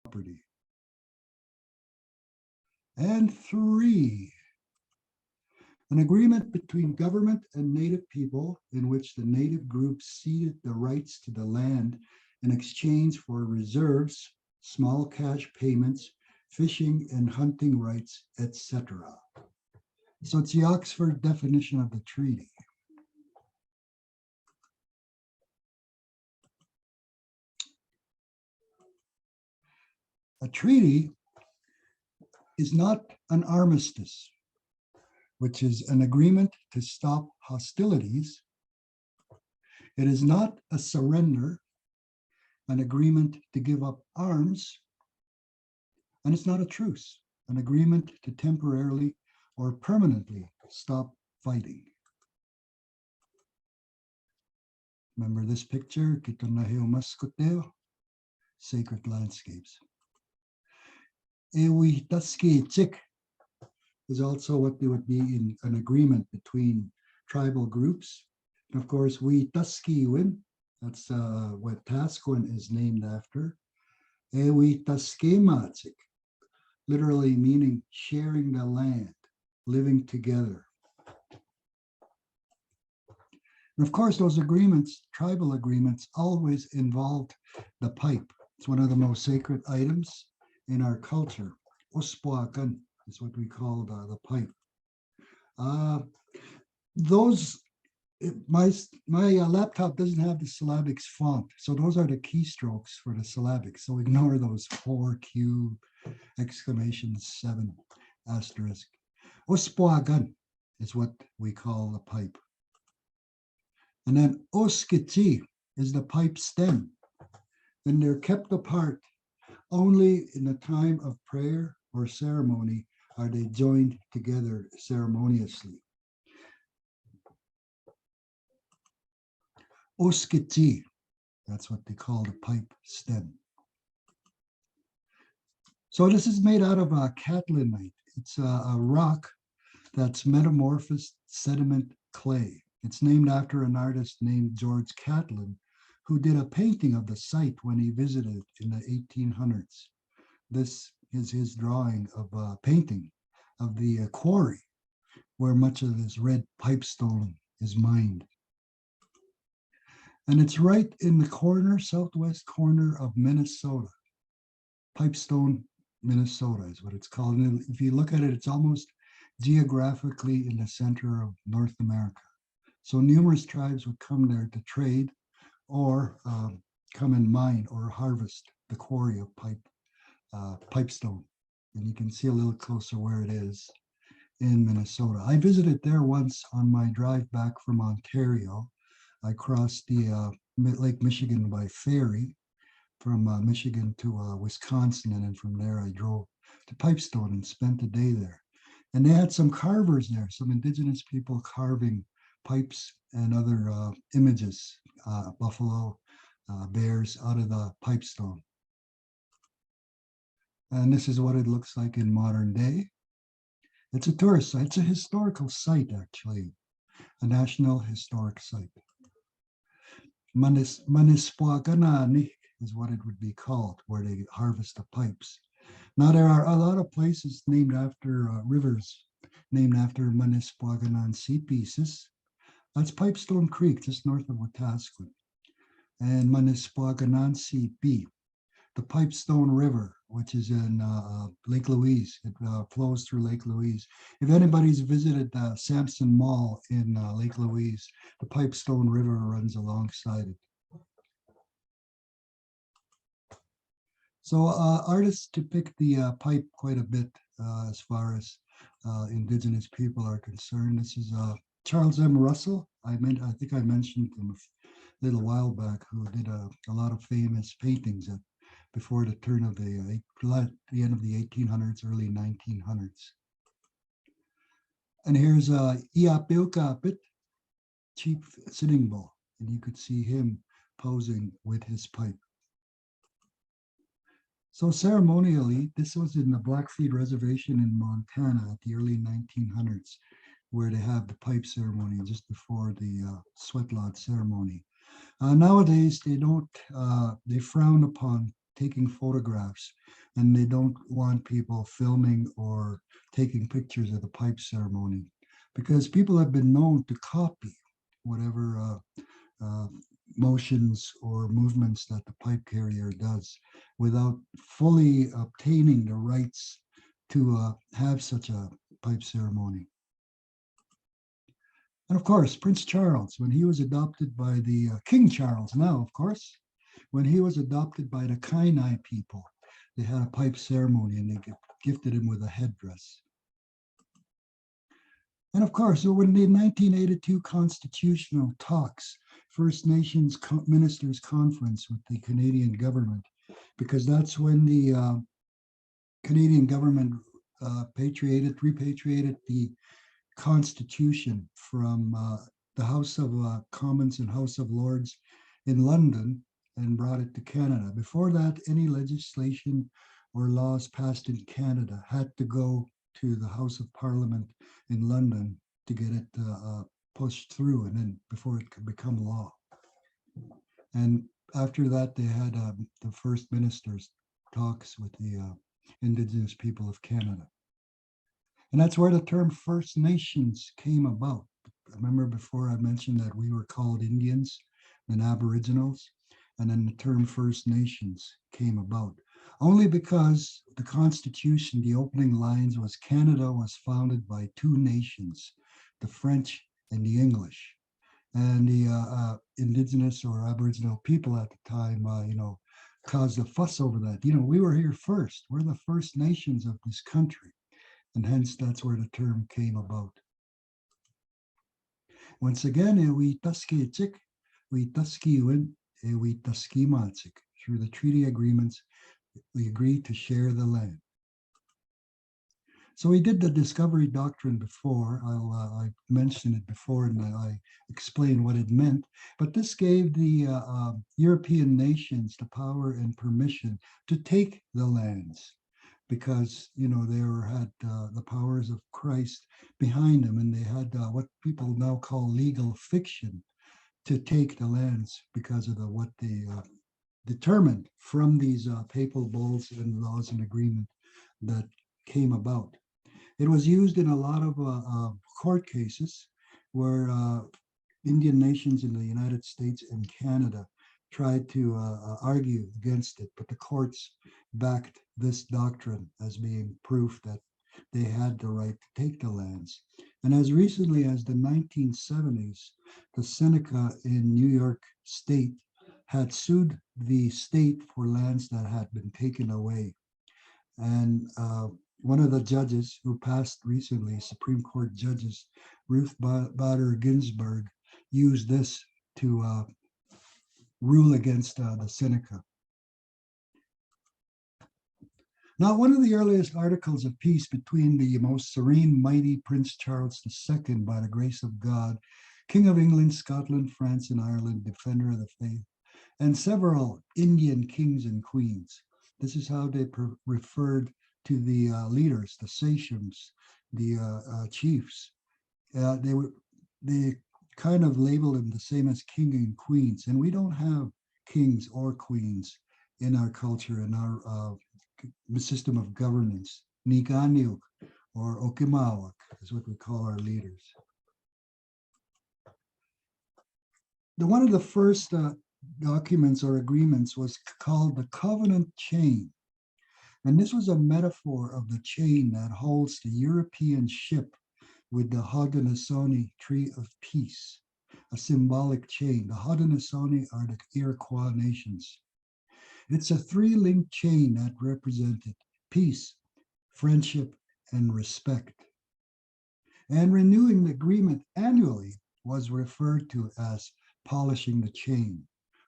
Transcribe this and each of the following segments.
property. And 3, an agreement between government and native people in which the native group ceded the rights to the land in exchange for reserves, small cash payments, fishing and hunting rights, etc. So it's the Oxford definition of the treaty. A treaty is not an armistice, which is an agreement to stop hostilities. It is not a surrender, an agreement to give up arms, and it's not a truce, an agreement to temporarily or permanently stop fighting. Remember this picture, Kitonaheo Maskoteo, sacred landscapes. Ewi Taski Chik is also what they would be in an agreement between tribal groups. And of course, we Taskiwin, that's what Tasquin is named after. Ewi Taskemachik, literally meaning sharing the land, living together. And of course, those agreements, tribal agreements, always involved the pipe. It's one of the most sacred items in our culture. Ospuakan is what we call the pipe. My laptop doesn't have the syllabics font, so those are the keystrokes for the syllabics. So ignore those 4Q exclamation 7 asterisk. Ospuagan is what we call the pipe. And then oskiti is the pipe stem. And they're kept apart. Only in the time of prayer or ceremony are they joined together ceremoniously. Oskiti, that's what they call the pipe stem. So this is made out of catlinite. It's a rock that's metamorphosed sediment clay. It's named after an artist named George Catlin, who did a painting of the site when he visited in the 1800s. This is his drawing of a painting of the quarry where much of this red pipestone is mined. And it's right in the corner, southwest corner of Minnesota. Pipestone, Minnesota is what it's called. And if you look at it, it's almost geographically in the center of North America. So numerous tribes would come there to trade or come and mine or harvest the quarry of pipestone. And you can see a little closer where it is in Minnesota. I visited there once on my drive back from Ontario. I crossed the Lake Michigan by ferry from Michigan to Wisconsin, and then from there I drove to Pipestone and spent a day there. And they had some carvers there, some indigenous people carving pipes and other images, buffalo, bears out of the pipestone. And this is what it looks like in modern day. It's a tourist site. It's a historical site, actually, a national historic site. Manispuaganani is what it would be called, where they harvest the pipes. Now, there are a lot of places named after rivers, named after Manispuaganan sea pieces. That's Pipestone Creek, just north of Wetaskiwin. And Manispuaganan Sea B, the Pipestone River, which is in Lake Louise. It flows through Lake Louise. If anybody's visited Sampson Mall in Lake Louise, the Pipestone River runs alongside it. So artists depict the pipe quite a bit as far as indigenous people are concerned. This is Charles M. Russell. I think I mentioned him a little while back, who did a lot of famous paintings before the turn of the end of the 1800s, early 1900s. And here's Iapilkapit, Chief Sitting Bull, and you could see him posing with his pipe. So ceremonially, this was in the Blackfeet Reservation in Montana at the early 1900s, where they have the pipe ceremony just before the sweat lodge ceremony. Nowadays, they frown upon taking photographs, and they don't want people filming or taking pictures of the pipe ceremony, because people have been known to copy whatever uh, motions or movements that the pipe carrier does without fully obtaining the rights to have such a pipe ceremony. And of course, Prince Charles, when he was adopted by the King Charles now, of course, when he was adopted by the Kainai people, they had a pipe ceremony and they gifted him with a headdress. And of course, so when the 1982 constitutional talks, First Nations Ministers Conference with the Canadian government, because that's when the Canadian government repatriated the Constitution from the House of Commons and House of Lords in London and brought it to Canada. Before that, any legislation or laws passed in Canada had to go to the House of Parliament in London to get it pushed through, and then before it could become law. And after that, they had the first ministers talks with the Indigenous people of Canada. And that's where the term First Nations came about. Remember before I mentioned that we were called Indians and Aboriginals, and then the term First Nations came about. Only because the Constitution, the opening lines was Canada was founded by two nations, the French and the English. And the Indigenous or Aboriginal people at the time, caused a fuss over that. We were here first. We're the First Nations of this country. And hence that's where the term came about. Once again, we taskechik, we taskiwin, we taskimatsik. Through the treaty agreements, we agreed to share the land. So we did the discovery doctrine before. I mentioned it before and I explained what it meant. But this gave the European nations the power and permission to take the lands, because they had the powers of Christ behind them, and they had what people now call legal fiction to take the lands because of what they determined from these papal bulls and laws and agreement that came about. It was used in a lot of court cases where Indian nations in the United States and Canada tried to argue against it, but the courts backed this doctrine as being proof that they had the right to take the lands. And as recently as the 1970s, the Seneca in New York State had sued the state for lands that had been taken away. And one of the judges who passed recently, Supreme Court judges, Ruth Bader Ginsburg, used this to rule against the Seneca. Now, one of the earliest articles of peace between the most serene, mighty Prince Charles II, by the grace of God, King of England, Scotland, France, and Ireland, defender of the faith, and several Indian kings and queens. This is how they referred to the leaders, the sachems, the chiefs. They kind of labeled them the same as king and queens, and we don't have kings or queens in our culture, in our system of governance. Niganiuk or Okimawak is what we call our leaders. One of the first documents or agreements was called the Covenant Chain. And this was a metaphor of the chain that holds the European ship with the Haudenosaunee Tree of Peace, a symbolic chain. The Haudenosaunee are the Iroquois nations. It's a three-linked chain that represented peace, friendship, and respect. And renewing the agreement annually was referred to as polishing the chain,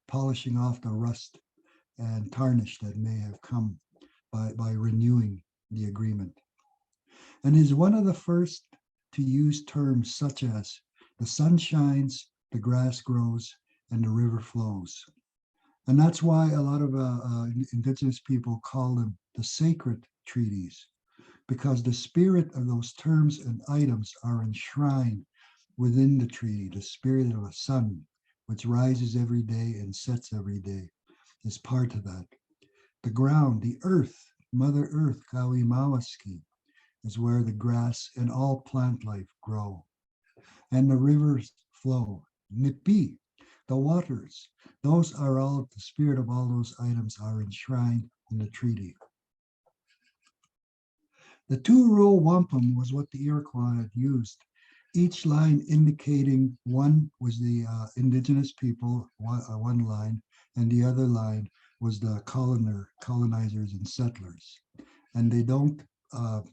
polishing off the rust and tarnish that may have come by renewing the agreement. And is one of the first to use terms such as the sun shines, the grass grows, and the river flows. And that's why a lot of Indigenous people call them the sacred treaties, because the spirit of those terms and items are enshrined within the treaty. The spirit of a sun, which rises every day and sets every day, is part of that. The ground, the earth, Mother Earth, Kawimawaski, is where the grass and all plant life grow. And the rivers flow. Nipi, the waters, those are all, the spirit of all those items are enshrined in the treaty. The two-row wampum was what the Iroquois had used, each line indicating one was the indigenous people, one line, and the other line was the colonizers and settlers. And they don't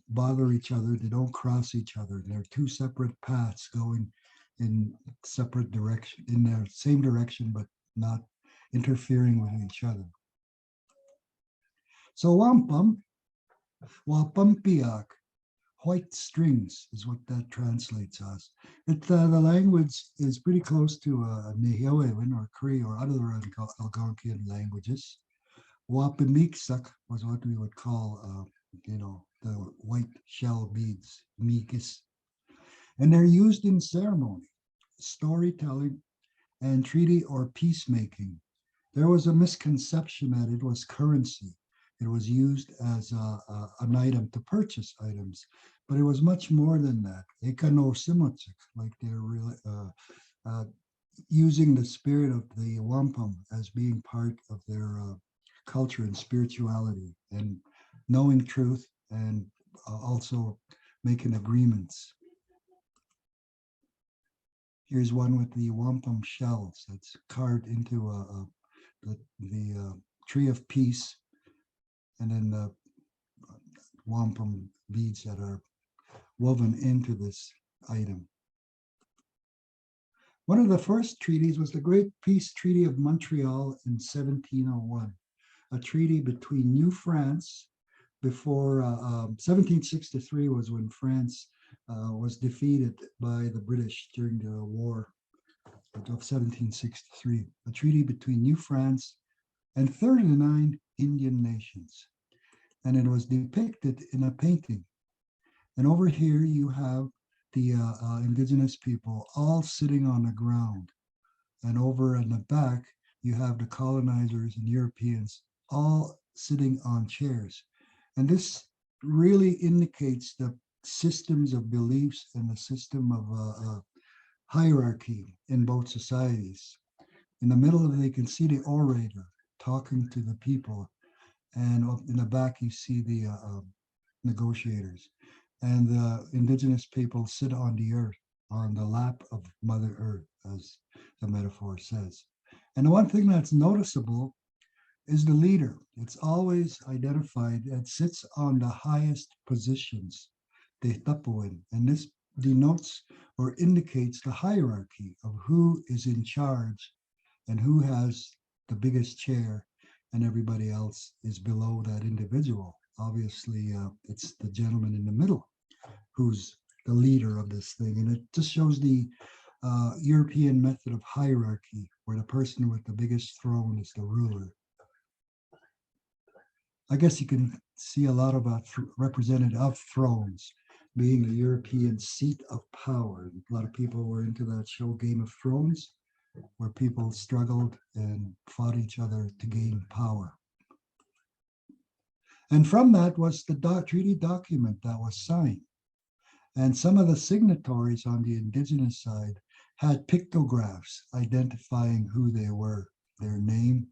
bother each other, they don't cross each other. They're two separate paths going in separate direction, in the same direction, but not interfering with each other. So wampum, wapumpiak, white strings is what that translates as. The language is pretty close to Nehewewin or Cree or other Algonquian languages. Wapimiksak was what we would call, the white shell beads, mikis. And they're used in ceremony, storytelling, and treaty or peacemaking. There was a misconception that it was currency. It was used as an item to purchase items, but it was much more than that. Ekano simochik, like they're really using the spirit of the wampum as being part of their culture and spirituality, and knowing truth, and also making agreements. Here's one with the wampum shells that's carved into the tree of peace, and then the wampum beads that are woven into this item. One of the first treaties was the Great Peace Treaty of Montreal in 1701, a treaty between New France. Before 1763 was when France was defeated by the British during the war of 1763, a treaty between New France and 39 Indian nations. And it was depicted in a painting. And over here you have the indigenous people all sitting on the ground. And over in the back, you have the colonizers and Europeans all sitting on chairs. And this really indicates the systems of beliefs and the system of hierarchy in both societies. In the middle of it, you can see the orator talking to the people. And in the back, you see the negotiators. And the indigenous people sit on the earth, on the lap of Mother Earth, as the metaphor says. And the one thing that's noticeable is the leader. It's always identified that sits on the highest positions, the tapuin, and this denotes or indicates the hierarchy of who is in charge and who has the biggest chair, and everybody else is below that individual. Obviously, it's the gentleman in the middle who's the leader of this thing, and it just shows the European method of hierarchy, where the person with the biggest throne is the ruler. I guess you can see a lot of represented of thrones being the European seat of power. A lot of people were into that show Game of Thrones, where people struggled and fought each other to gain power. And from that was the treaty document that was signed. And some of the signatories on the indigenous side had pictographs identifying who they were, their name,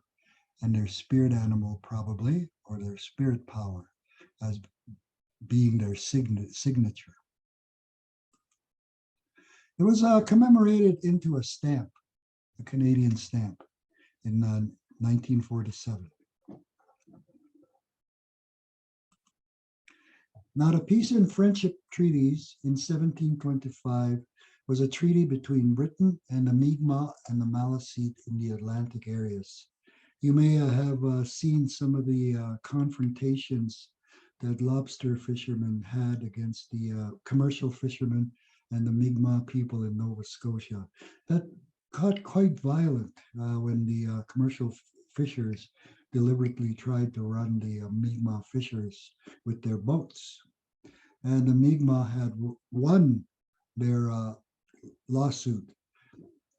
and their spirit animal probably, or their spirit power as being their signature. It was commemorated into a stamp, a Canadian stamp, in 1947. Now, the Peace and Friendship Treaties in 1725 was a treaty between Britain and the Mi'kmaq and the Maliseet in the Atlantic areas. You may have seen some of the confrontations that lobster fishermen had against the commercial fishermen and the Mi'kmaq people in Nova Scotia. That got quite violent when the commercial fishers deliberately tried to run the Mi'kmaq fishers with their boats. And the Mi'kmaq had won their lawsuit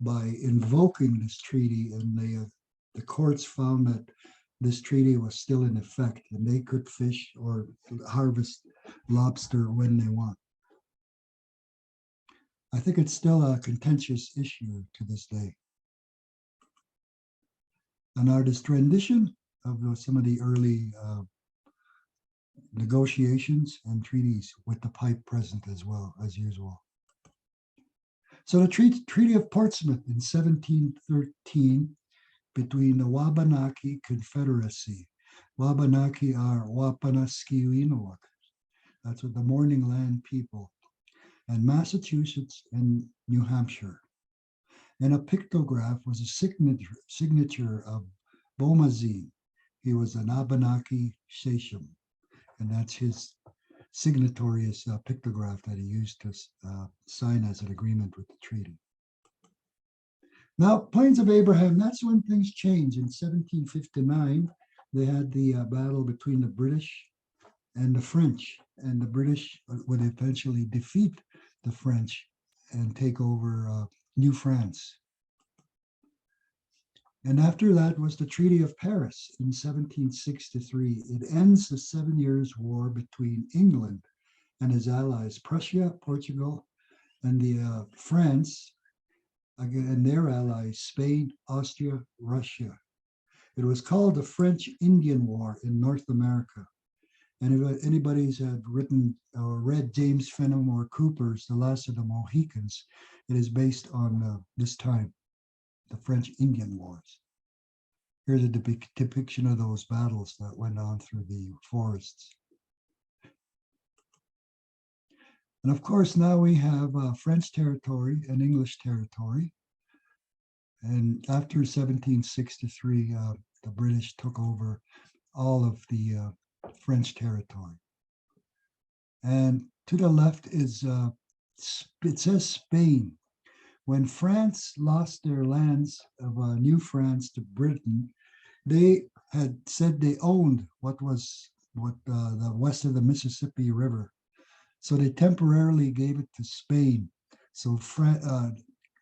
by invoking this treaty, and the courts found that this treaty was still in effect and they could fish or harvest lobster when they want. I think it's still a contentious issue to this day. An artist rendition of some of the early negotiations and treaties with the pipe present as well, as usual. So the Treaty of Portsmouth in 1713 between the Wabanaki Confederacy. Wabanaki are Wapanaskiwinawak. That's what the Morning Land people, and Massachusetts and New Hampshire. And a pictograph was a signature of Bomazeen. He was an Abenaki Sachem, and that's his signatory pictograph that he used to sign as an agreement with the treaty. Now, Plains of Abraham, that's when things changed. In 1759, they had the battle between the British and the French, and the British would eventually defeat the French and take over New France. And after that was the Treaty of Paris in 1763. It ends the 7 Years' War between England and his allies, Prussia, Portugal, and the France, and their allies, Spain, Austria, Russia. It was called the French-Indian War in North America. And if anybody's had written or read James Fenimore Cooper's The Last of the Mohicans, it is based on this time, the French-Indian Wars. Here's a depiction of those battles that went on through the forests. And of course, now we have French territory and English territory. And after 1763, the British took over all of the French territory. And to the left is, it says Spain. When France lost their lands of New France to Britain, they had said they owned what the west of the Mississippi River. So they temporarily gave it to Spain. So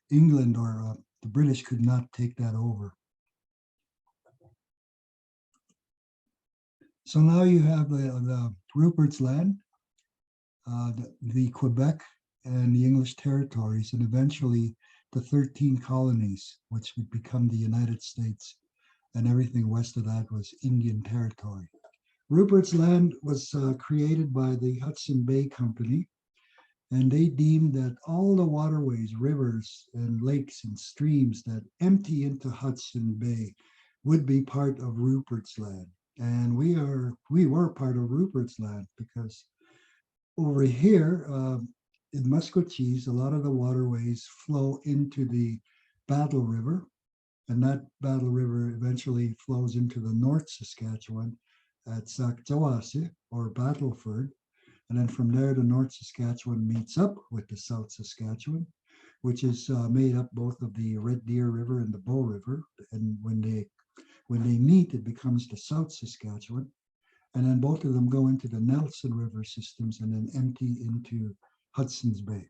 England or the British could not take that over. So now you have the Rupert's Land, the Quebec and the English territories, and eventually the 13 colonies, which would become the United States, and everything west of that was Indian territory. Rupert's Land was created by the Hudson Bay Company, and they deemed that all the waterways, rivers, and lakes and streams that empty into Hudson Bay would be part of Rupert's Land. And we were part of Rupert's Land because over here in Musquetees, a lot of the waterways flow into the Battle River, and that Battle River eventually flows into the North Saskatchewan at Saktawase or Battleford. And then from there, the North Saskatchewan meets up with the South Saskatchewan, which is made up both of the Red Deer River and the Bow River. And when they meet, it becomes the South Saskatchewan. And then both of them go into the Nelson River systems and then empty into Hudson's Bay.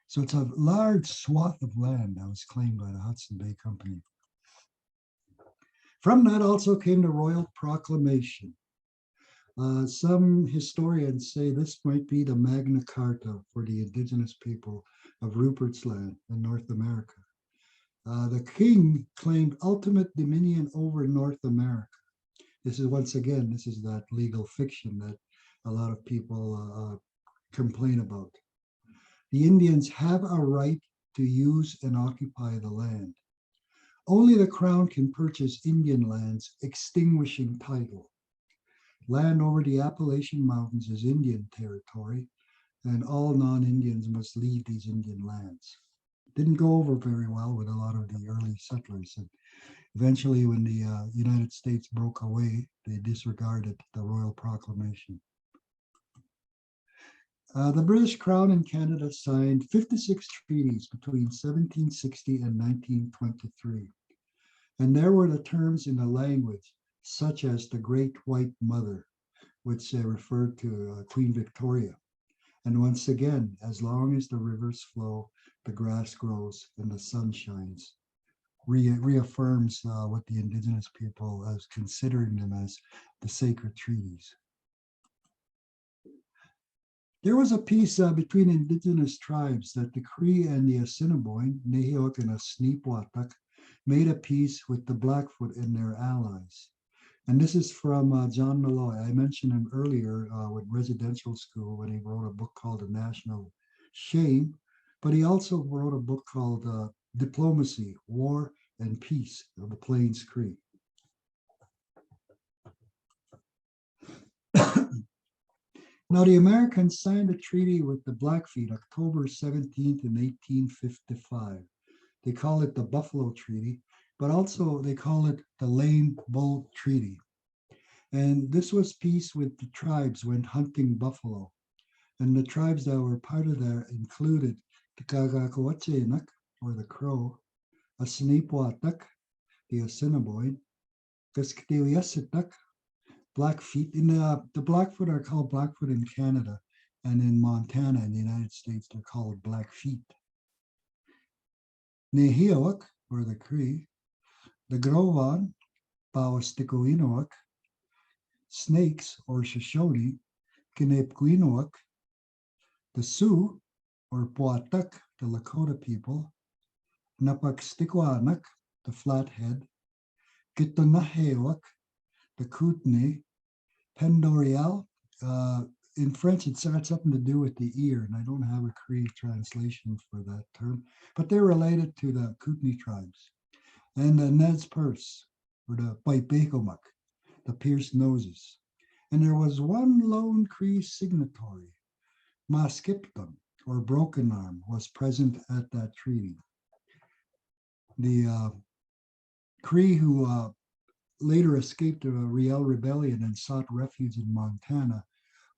So it's a large swath of land that was claimed by the Hudson Bay Company. From that also came the Royal Proclamation. Some historians say this might be the Magna Carta for the indigenous people of Rupert's Land in North America. The king claimed ultimate dominion over North America. This is, once again, this is that legal fiction that a lot of people complain about. The Indians have a right to use and occupy the land. Only the crown can purchase Indian lands, extinguishing title. Land over the Appalachian Mountains is Indian territory, and all non-Indians must leave these Indian lands. Didn't go over very well with a lot of the early settlers. And eventually, when the United States broke away, they disregarded the Royal Proclamation. The British Crown and Canada signed 56 treaties between 1760 and 1923. And there were the terms in the language, such as the Great White Mother, which referred to Queen Victoria. And once again, as long as the rivers flow, the grass grows and the sun shines. reaffirms what the indigenous people as considering them as the sacred treaties. There was a peace between indigenous tribes that the Cree and the Assiniboine, Nehiot and Asneepoatak, made a peace with the Blackfoot and their allies. And this is from John Malloy. I mentioned him earlier with residential school when he wrote a book called The National Shame, but he also wrote a book called Diplomacy, War, and Peace of the Plains Cree. Now, the Americans signed a treaty with the Blackfeet October 17th in 1855. They call it the Buffalo Treaty, but also they call it the Lame Bull Treaty. And this was peace with the tribes went hunting buffalo. And the tribes that were part of that included the Kagakwatchenak, or the Crow, Assinipoatak, the Assiniboine, Kaskatewiyasitak, Blackfeet. In the Blackfoot are called Blackfoot in Canada, and in Montana, in the United States, they're called Blackfeet. Nehiawak, or the Cree, the Grovan, Pawastikoinoak, Snakes, or Shoshone, Kinepkwinoak, the Sioux, or Poatak, the Lakota people, Napakstikwaanak, the Flathead, Kitonaheawak, the Kootenai, Pendorial. In French, it's got something to do with the ear, and I don't have a Cree translation for that term, but they're related to the Kootenai tribes. And the Nez Perce, or the Paipekomak, the pierced noses. And there was one lone Cree signatory, Maskipton, or Broken Arm, was present at that treaty. The Cree who later escaped the Riel Rebellion and sought refuge in Montana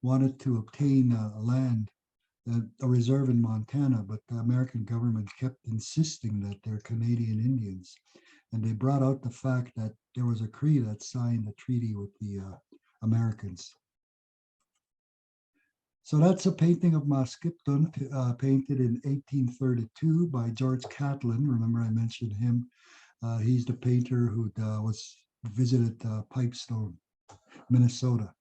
wanted to obtain land, a reserve in Montana, but the American government kept insisting that they're Canadian Indians. And they brought out the fact that there was a Cree that signed a treaty with the Americans. So that's a painting of Maskipton, painted in 1832 by George Catlin. Remember I mentioned him. He's the painter who was visited Pipestone, Minnesota.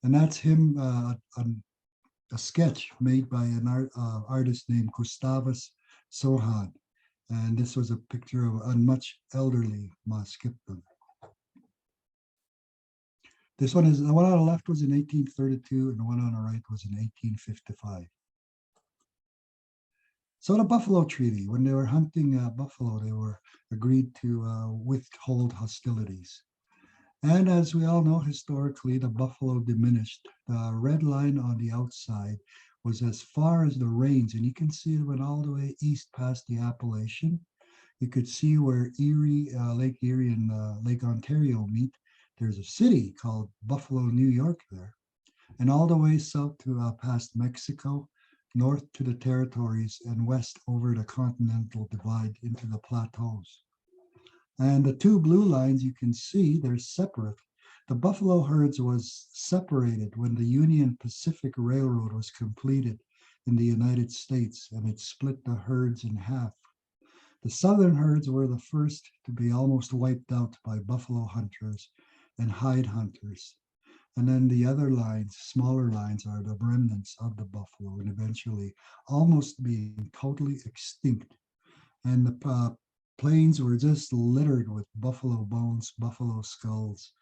And that's him, a sketch made by an artist named Gustavus Sohan. And this was a picture of a much elderly Maskipton. This one is, the one on the left was in 1832 and the one on the right was in 1855. So the Buffalo Treaty, when they were hunting buffalo, they were agreed to withhold hostilities. And as we all know, historically, the buffalo diminished. The red line on the outside was as far as the range, and you can see it went all the way east past the Appalachian. You could see where Erie, Lake Erie and Lake Ontario meet. There's a city called Buffalo, New York there, and all the way south to past Mexico, north to the territories, and west over the continental divide into the plateaus. And the two blue lines you can see, they're separate. The buffalo herds was separated when the Union Pacific Railroad was completed in the United States, and it split the herds in half. The southern herds were the first to be almost wiped out by buffalo hunters and hide hunters. And then the other lines, smaller lines, are the remnants of the buffalo and eventually almost being totally extinct. And the plains were just littered with buffalo bones, buffalo skulls,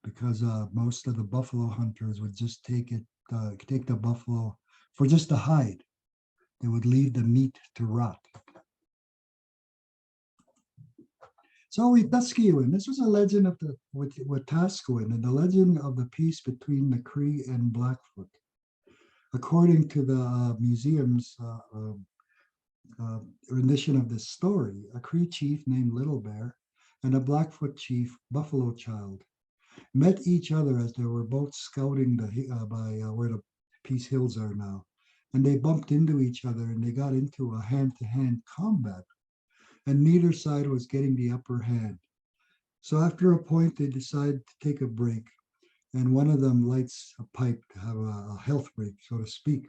because most of the buffalo hunters would just take the buffalo for just the hide. They would leave the meat to rot. So Wetaskiwin, this was a legend of the Wetaskiwin and the legend of the peace between the Cree and Blackfoot. According to the museum's rendition of this story, a Cree chief named Little Bear and a Blackfoot chief, Buffalo Child, met each other as they were both scouting by where the Peace Hills are now. And they bumped into each other and they got into a hand-to-hand combat. And neither side was getting the upper hand. So after a point, they decided to take a break. And one of them lights a pipe to have a health break, so to speak.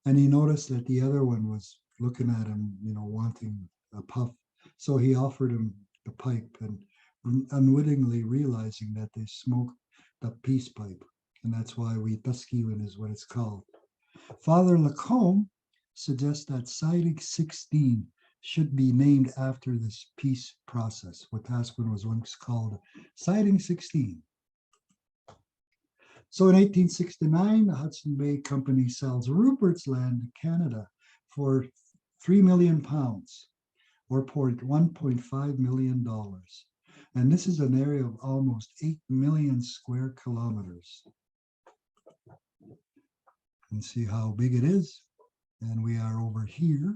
And he noticed that the other one was looking at him, wanting a puff. So he offered him the pipe and unwittingly realizing that they smoked the peace pipe. And that's why we Tuskegee is what it's called. Father Lacombe suggests that Siding 16 should be named after this peace process. Wetaskiwin was once called Siding 16. So in 1869, the Hudson Bay Company sells Rupert's Land to Canada for 3 million pounds or $1.5 million. And this is an area of almost 8 million square kilometers. You can see how big it is. And we are over here.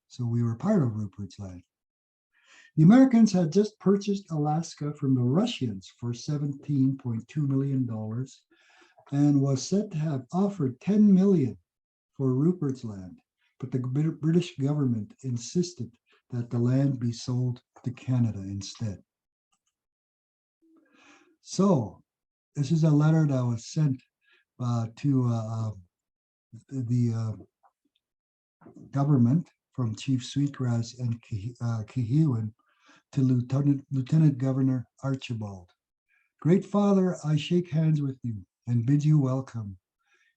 So we were part of Rupert's Land. The Americans had just purchased Alaska from the Russians for $17.2 million and was said to have offered $10 million for Rupert's Land. But the British government insisted that the land be sold to Canada instead. So this is a letter that was sent to the government from Chief Sweetgrass and Kehewan to Lieutenant Governor Archibald. Great Father, I shake hands with you and bid you welcome.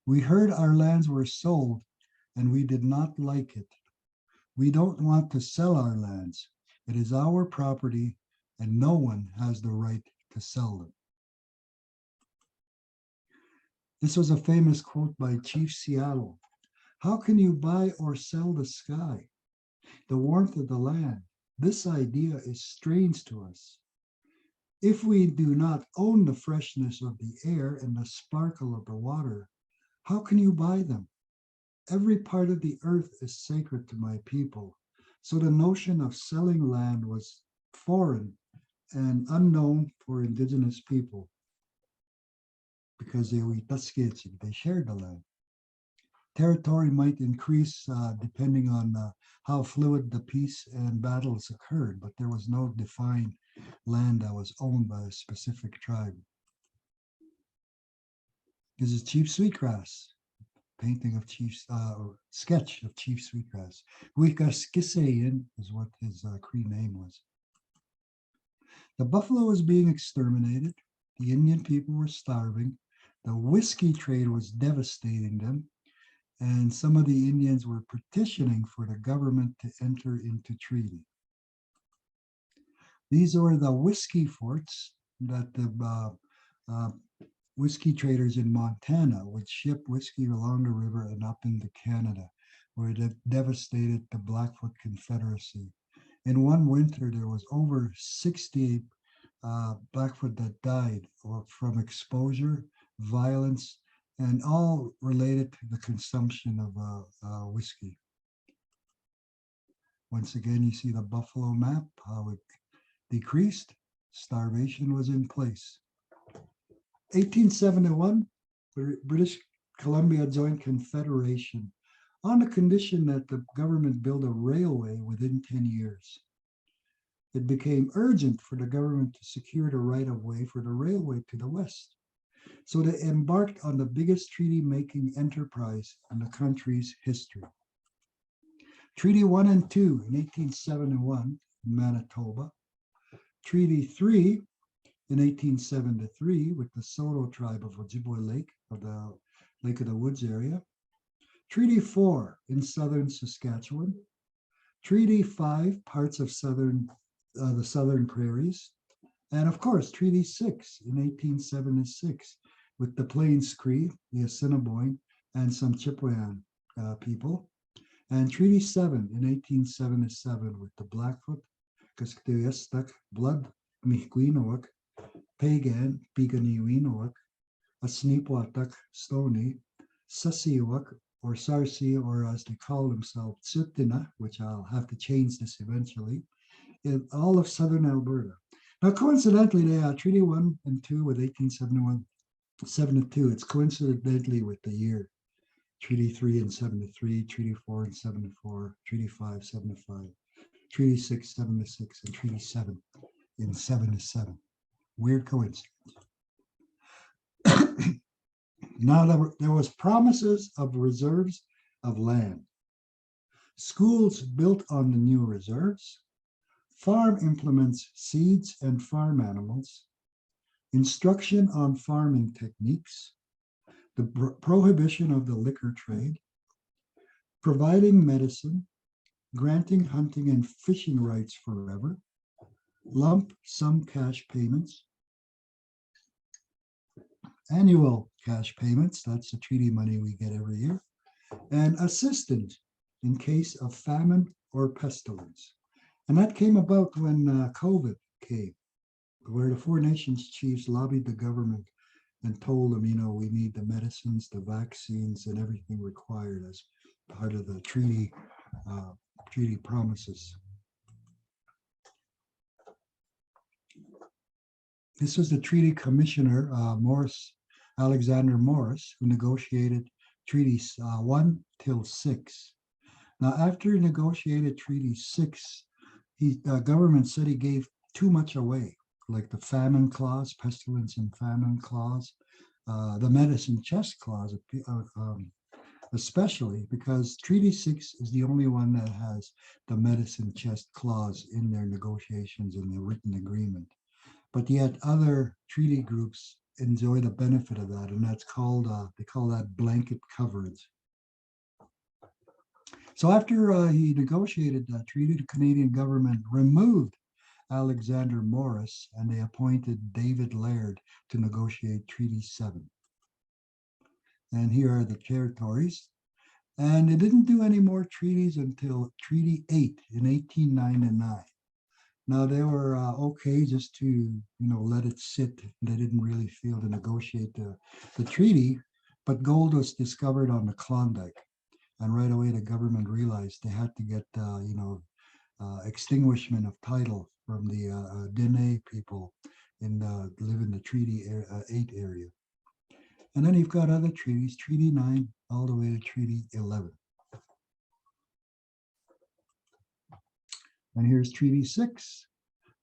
We heard our lands were sold and we did not like it. We don't want to sell our lands. It is our property and no one has the right to sell them. This was a famous quote by Chief Seattle. How can you buy or sell the sky, the warmth of the land? This idea is strange to us. If we do not own the freshness of the air and the sparkle of the water, how can you buy them? Every part of the earth is sacred to my people. So the notion of selling land was foreign and unknown for indigenous people because they shared the land. Territory might increase depending on how fluid the peace and battles occurred, but there was no defined land that was owned by a specific tribe. This is Chief Sweetgrass, painting of or sketch of Chief Sweetgrass. Wikaskisayan is what his Cree name was. The buffalo was being exterminated. The Indian people were starving. The whiskey trade was devastating them. And some of the Indians were petitioning for the government to enter into treaty. These were the whiskey forts that the whiskey traders in Montana would ship whiskey along the river and up into Canada, where it devastated the Blackfoot Confederacy. In one winter, there was over 60 Blackfoot that died from exposure, violence, and all related to the consumption of whiskey. Once again, you see the buffalo map, how it decreased. Starvation was in place. 1871, British Columbia joined Confederation on the condition that the government build a railway within 10 years. It became urgent for the government to secure the right-of-way for the railway to the west. So they embarked on the biggest treaty-making enterprise in the country's history. Treaty 1 and 2 in 1871 in Manitoba. Treaty 3 in 1873 with the Saulteaux tribe of Ojibwe Lake, of the Lake of the Woods area. Treaty 4 in southern Saskatchewan. Treaty 5, parts of the southern prairies. And of course, Treaty 6 in 1876 with the Plains Cree, the Assiniboine, and some Chipewyan people. And Treaty 7 in 1877 with the Blackfoot, Kaskatewestak, Blood, Mi'kmaq, Pagan, Piganiwinawak, Asnipwatak, Stony, Sasiwak, or Sarsi, or as they call themselves, Tsutina, which I'll have to change this eventually, in all of southern Alberta. Now, coincidentally, they Treaty 1 and 2 with 1871, 72, it's coincidentally with the year. Treaty 3 in 73, Treaty 4 in 74, Treaty 5, 75, Treaty 6, 76, and Treaty 7 in 77. Weird coincidence. Now, there was promises of reserves of land. Schools built on the new reserves. farm implements, seeds, and farm animals, instruction on farming techniques, the prohibition of the liquor trade, providing medicine, granting hunting and fishing rights forever, lump sum cash payments, annual cash payments, that's the treaty money we get every year, and assistance in case of famine or pestilence. And that came about when COVID came, where the Four Nations chiefs lobbied the government and told them, we need the medicines, the vaccines, and everything required as part of the treaty promises. This was the treaty commissioner, Alexander Morris, who negotiated treaties 1 till 6. Now, after he negotiated Treaty 6, government said he gave too much away, like the famine clause, pestilence and famine clause, the medicine chest clause, especially because Treaty 6 is the only one that has the medicine chest clause in their negotiations in the written agreement. But yet other treaty groups enjoy the benefit of that, and that's called, they call that blanket coverage. So after he negotiated that treaty, the Canadian government removed Alexander Morris, and they appointed David Laird to negotiate Treaty 7. And here are the territories. And they didn't do any more treaties until Treaty 8 in 1899. Now they were okay just to let it sit. They didn't really feel to negotiate the treaty, but gold was discovered on the Klondike, and right away the government realized they had to get extinguishment of title from the Dene people live in the Treaty 8 area. And then you've got other treaties, Treaty 9 all the way to Treaty 11. And here's Treaty 6.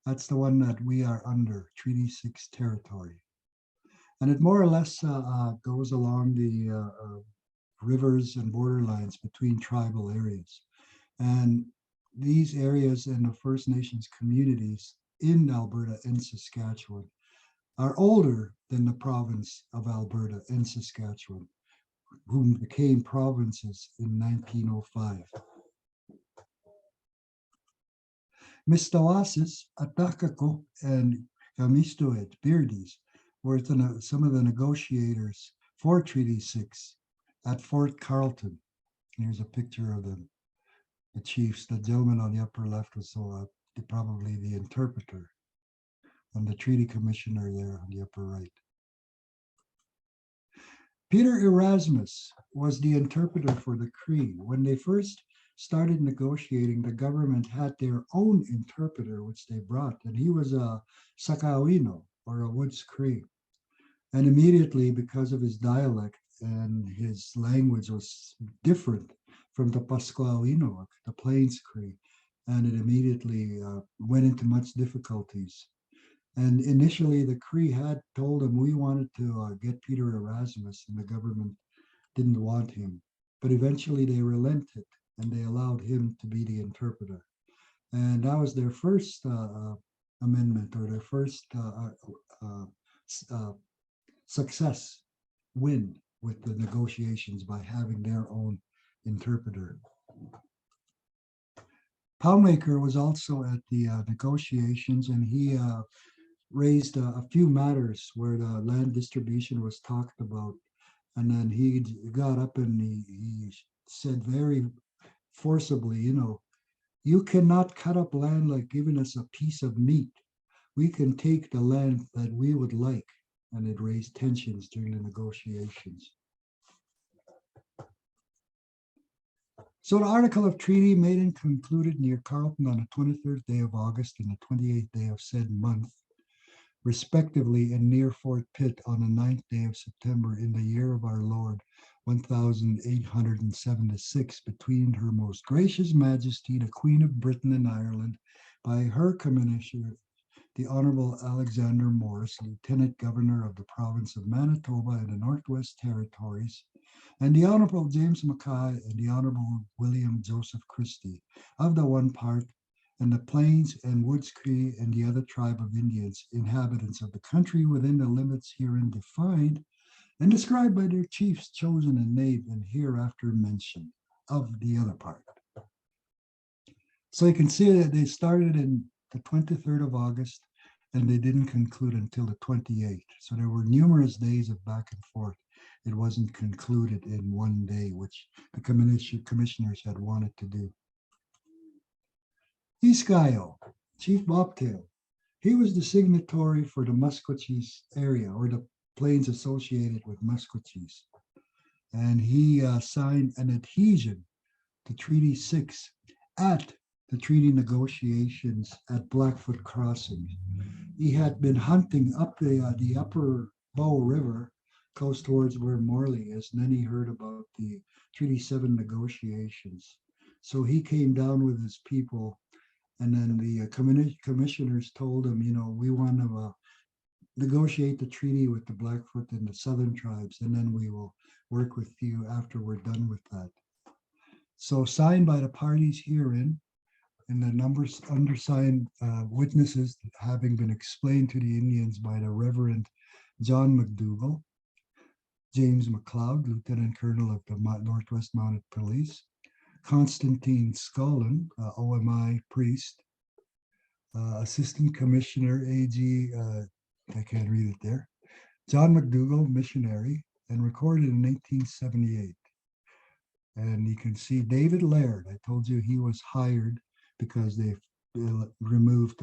That's the one that we are under, Treaty 6 territory. And it more or less goes along the rivers and borderlines between tribal areas. And these areas and the First Nations communities in Alberta and Saskatchewan are older than the province of Alberta and Saskatchewan, whom became provinces in 1905. Mistawasis, Atakako, and Kamistoet, Beardies, were some of the negotiators for Treaty 6 at Fort Carleton. Here's a picture of them, the chiefs. The gentleman on the upper left was probably the interpreter, and the treaty commissioner there on the upper right. Peter Erasmus was the interpreter for the Cree. When they first started negotiating, the government had their own interpreter, which they brought, and he was a Sakawino, or a Woods Cree. And immediately, because of his dialect and his language was different from the Pasquawino, the Plains Cree, and it immediately went into much difficulties. And initially, the Cree had told him, we wanted to get Peter Erasmus, and the government didn't want him. But eventually they relented, and they allowed him to be the interpreter. And that was their first amendment, or their first success win with the negotiations by having their own interpreter. Poundmaker was also at the negotiations, and he raised a few matters where the land distribution was talked about. And then he got up and he said very forcibly, you cannot cut up land like giving us a piece of meat. We can take the land that we would like. And it raised tensions during the negotiations. So the Article of Treaty made and concluded near Carleton on the 23rd day of August and the 28th day of said month, respectively, and near Fort Pitt on the 9th day of September in the year of our Lord, 1876, between Her Most Gracious Majesty, the Queen of Britain and Ireland, by her commissioner, the Honorable Alexander Morris, Lieutenant Governor of the Province of Manitoba and the Northwest Territories, and the Honorable James Mackay and the Honorable William Joseph Christie of the one part and the Plains and Woods Cree and the other tribe of Indians, inhabitants of the country within the limits herein defined and described by their chiefs chosen and named and hereafter mentioned of the other part. So you can see that they started in the 23rd of August and they didn't conclude until the 28th. So there were numerous days of back and forth. It wasn't concluded in one day, which the commissioners had wanted to do. Iskayo, Chief Bobtail, he was the signatory for the Musqueam area or the plains associated with Musqueam. And he signed an adhesion to Treaty 6 at the treaty negotiations at Blackfoot Crossing. He had been hunting up the upper Bow River coast towards where Morley is, and then he heard about the Treaty 7 negotiations. So he came down with his people, and then the commissioners told him, we want to negotiate the treaty with the Blackfoot and the Southern tribes, and then we will work with you after we're done with that. So signed by the parties herein, and the numbers undersigned witnesses having been explained to the Indians by the Reverend John McDougall, James McLeod, Lieutenant Colonel of the Northwest Mounted Police, Constantine Scullin, OMI priest, Assistant Commissioner AG, I can't read it there, John McDougall, missionary, and recorded in 1878. And you can see David Laird. I told you he was hired because they removed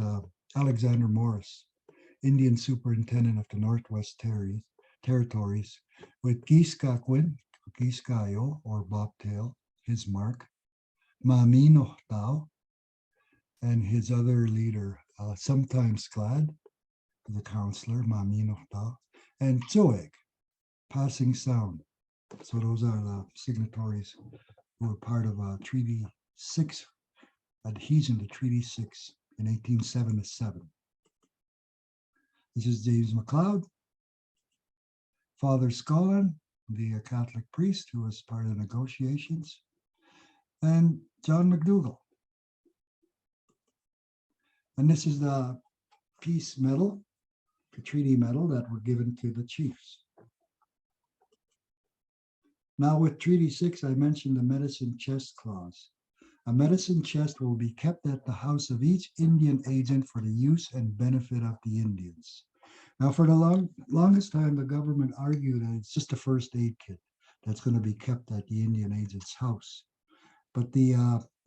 Alexander Morris, Indian superintendent of the Northwest Territories, with Giskakwin, Giskayo, or Bobtail, his mark, Mamino Tao, and his other leader, sometimes Glad, the counselor, Mamino Tao, and Joeg, Passing Sound. So those are the signatories who were part of Treaty 6, adhesion to Treaty 6 in 1877. This is James McLeod, Father Scullin, the Catholic priest who was part of the negotiations, and John McDougall. And this is the peace medal, the treaty medal that were given to the chiefs. Now with Treaty 6, I mentioned the medicine chest clause. A medicine chest will be kept at the house of each Indian agent for the use and benefit of the Indians. Now for the longest time, the government argued that it's just a first aid kit that's going to be kept at the Indian agent's house. But the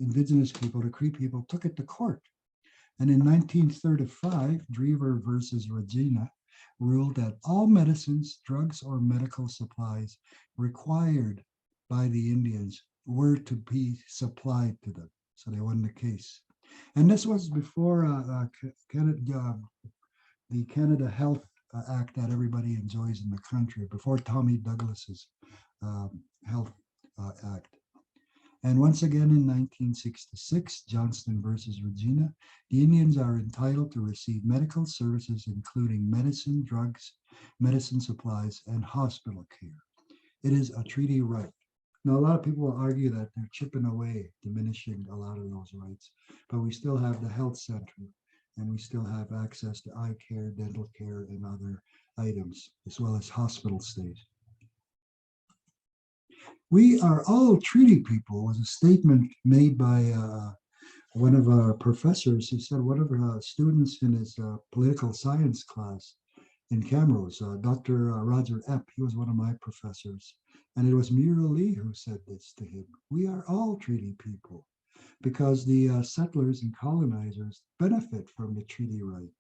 indigenous people, the Cree people, took it to court. And in 1935, Drever versus Regina ruled that all medicines, drugs, or medical supplies required by the Indians were to be supplied to them. So they won the case. And this was before the Canada Health Act that everybody enjoys in the country, before Tommy Douglas's Health Act. And once again in 1966, Johnston versus Regina, the Indians are entitled to receive medical services, including medicine, drugs, medicine supplies, and hospital care. It is a treaty right. Now, a lot of people will argue that they're chipping away, diminishing a lot of those rights, but we still have the health center, and we still have access to eye care, dental care, and other items, as well as hospital stays. We are all treaty people was a statement made by one of our professors. He said one of our students in his political science class in Camrose, Dr. Roger Epp, he was one of my professors. And it was Mira Lee who said this to him. We are all treaty people because the settlers and colonizers benefit from the treaty right.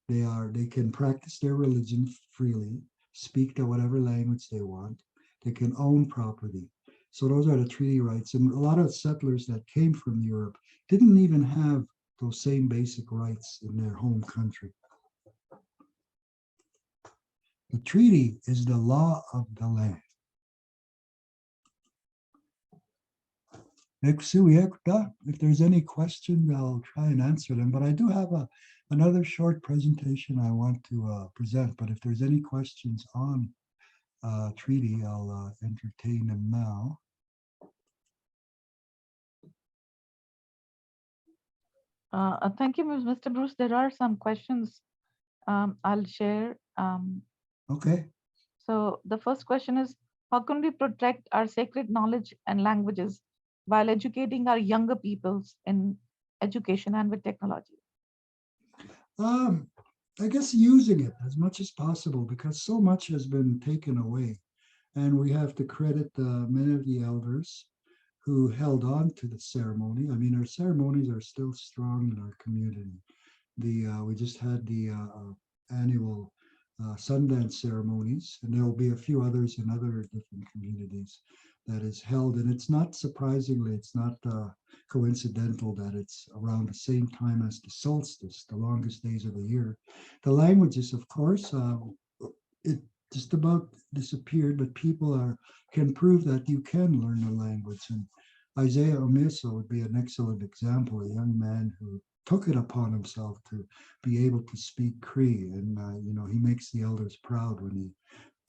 They can practice their religion freely, speak to whatever language they want. They can own property. So those are the treaty rights. And a lot of settlers that came from Europe didn't even have those same basic rights in their home country. The treaty is the law of the land. If there's any questions, I'll try and answer them. But I do have another short presentation I want to present. But if there's any questions on treaty, I'll entertain them now. Thank you, Mr. Bruce. There are some questions I'll share. Okay. So the first question is, how can we protect our sacred knowledge and languages while educating our younger peoples in education and with technology? Um, I guess using it as much as possible because so much has been taken away. And we have to credit many of the elders who held on to the ceremony. I mean, our ceremonies are still strong in our community. We just had the annual Sundance ceremonies, and there will be a few others in other different communities that is held. And it's not surprisingly, it's not coincidental that it's around the same time as the solstice, the longest days of the year. The languages, of course, it just about disappeared, but people are can prove that you can learn a language. And Isaiah Omiso would be an excellent example, a young man who took it upon himself to be able to speak Cree, and he makes the elders proud when he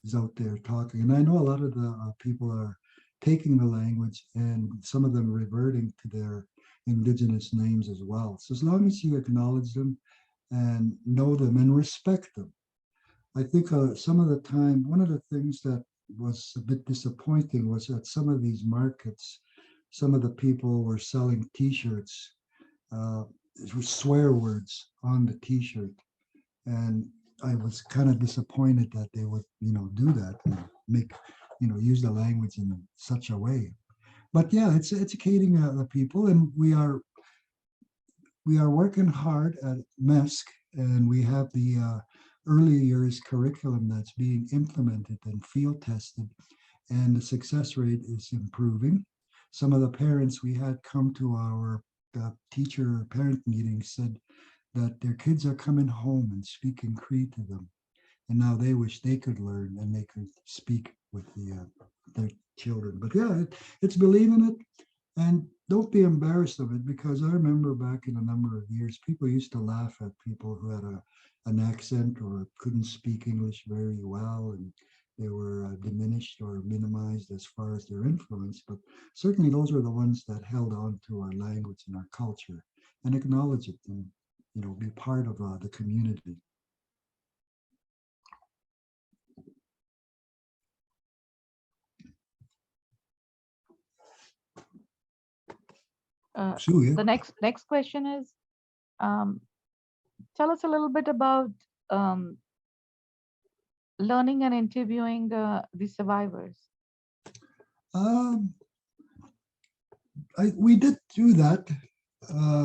is out there talking. And I know a lot of the people are taking the language, and some of them reverting to their indigenous names as well. So as long as you acknowledge them and know them and respect them, I think some of the time, one of the things that was a bit disappointing was that some of these markets, some of the people were selling T-shirts uh, with swear words on the T-shirt, and I was kind of disappointed that they would, do that and make, use the language in such a way. But yeah, it's educating the people, and we are working hard at MESC, and we have the early years curriculum that's being implemented and field tested, and the success rate is improving. Some of the parents we had come to our teacher parent meeting said that their kids are coming home and speaking Cree to them, and now they wish they could learn and they could speak with their children. But yeah, it's believing it, and don't be embarrassed of it, because I remember back in a number of years, people used to laugh at people who had an accent or couldn't speak English very well, and they were diminished or minimized as far as their influence. But certainly those were the ones that held on to our language and our culture and acknowledge it, and be part of the community. Uh, Sue, yeah. the next question is, um, tell us a little bit about um, learning and interviewing the survivors. Um, we did do that